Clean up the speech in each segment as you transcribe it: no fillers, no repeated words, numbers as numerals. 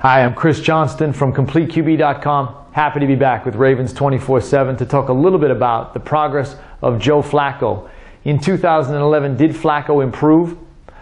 Hi, I'm Chris Johnston from CompleteQB.com. Happy to be back with Ravens 24/7 to talk a little bit about the progress of Joe Flacco. In 2011, did Flacco improve?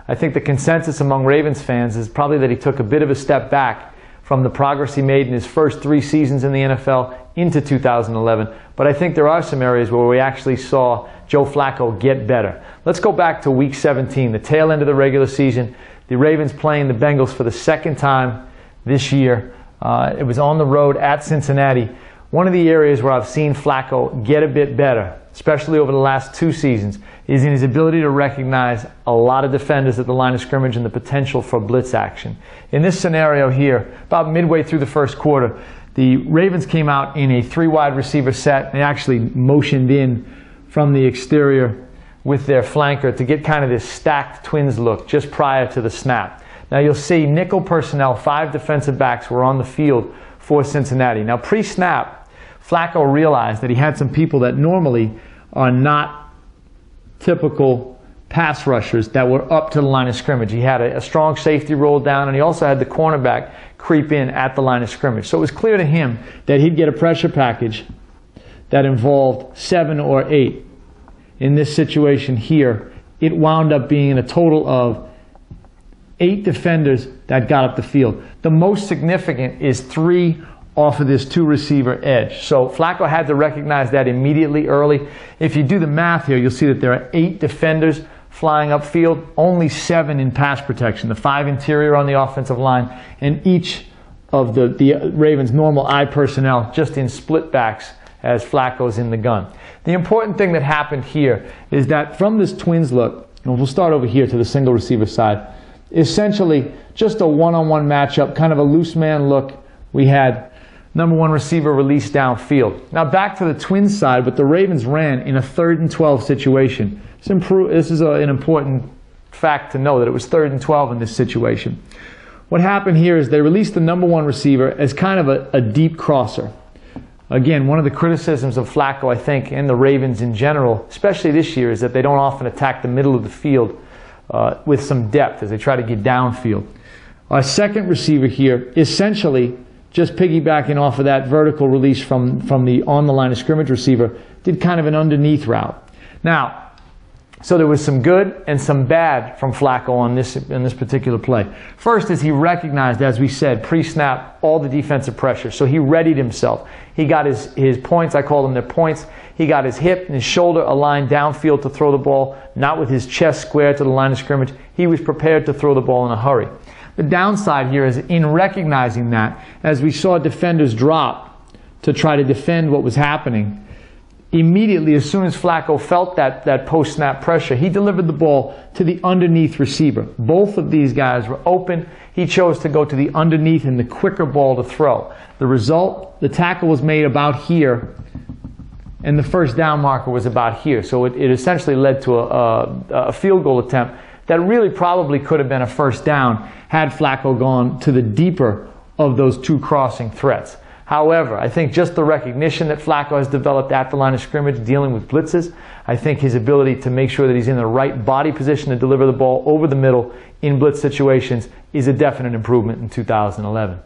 I think the consensus among Ravens fans is probably that he took a bit of a step back from the progress he made in his first 3 seasons in the NFL into 2011. But I think there are some areas where we actually saw Joe Flacco get better. Let's go back to Week 17, the tail end of the regular season. The Ravens playing the Bengals for the second time this year. It was on the road at Cincinnati. One of the areas where I've seen Flacco get a bit better, especially over the last 2 seasons, is in his ability to recognize a lot of defenders at the line of scrimmage and the potential for blitz action. In this scenario here, about midway through the first quarter, the Ravens came out in a 3 wide receiver set. They actually motioned in from the exterior with their flanker to get kind of this stacked twins look just prior to the snap. Now you'll see nickel personnel, 5 defensive backs were on the field for Cincinnati. Now pre-snap, Flacco realized that he had some people that normally are not typical pass rushers that were up to the line of scrimmage. He had a strong safety roll down, and he also had the cornerback creep in at the line of scrimmage. So it was clear to him that he'd get a pressure package that involved 7 or 8. In this situation here, it wound up being a total of 8 defenders that got up the field. The most significant is 3 off of this 2 receiver edge. So Flacco had to recognize that immediately early. If you do the math here, you'll see that there are 8 defenders flying upfield, only 7 in pass protection, the 5 interior on the offensive line, and each of the Ravens' normal eye personnel just in split backs as Flacco's in the gun. The important thing that happened here is that from this twins look, and we'll start over here to the single receiver side, essentially just a one-on-one matchup, kind of a loose man look. We had number 1 receiver released downfield. Now back to the Twins side, but the Ravens ran in a 3rd and 12 situation. This is an important fact to know that it was 3rd and 12 in this situation. What happened here is they released the number 1 receiver as kind of a deep crosser. Again, one of the criticisms of Flacco, I think, and the Ravens in general, especially this year, is that they don't often attack the middle of the field with some depth as they try to get downfield. Our second receiver here, essentially just piggybacking off of that vertical release from the on the line of scrimmage receiver, did kind of an underneath route. Now, so there was some good and some bad from Flacco on this particular play. First is he recognized, as we said, pre-snap, all the defensive pressure. So he readied himself. He got his points, I call them their points. He got his hip and his shoulder aligned downfield to throw the ball, not with his chest square to the line of scrimmage. He was prepared to throw the ball in a hurry. The downside here is in recognizing that, as we saw defenders drop to try to defend what was happening, immediately, as soon as Flacco felt that post-snap pressure, he delivered the ball to the underneath receiver. Both of these guys were open. He chose to go to the underneath and the quicker ball to throw. The result, the tackle was made about here, and the first down marker was about here. So it essentially led to a field goal attempt that really probably could have been a first down had Flacco gone to the deeper of those 2 crossing threats. However, I think just the recognition that Flacco has developed at the line of scrimmage dealing with blitzes, I think his ability to make sure that he's in the right body position to deliver the ball over the middle in blitz situations is a definite improvement in 2011.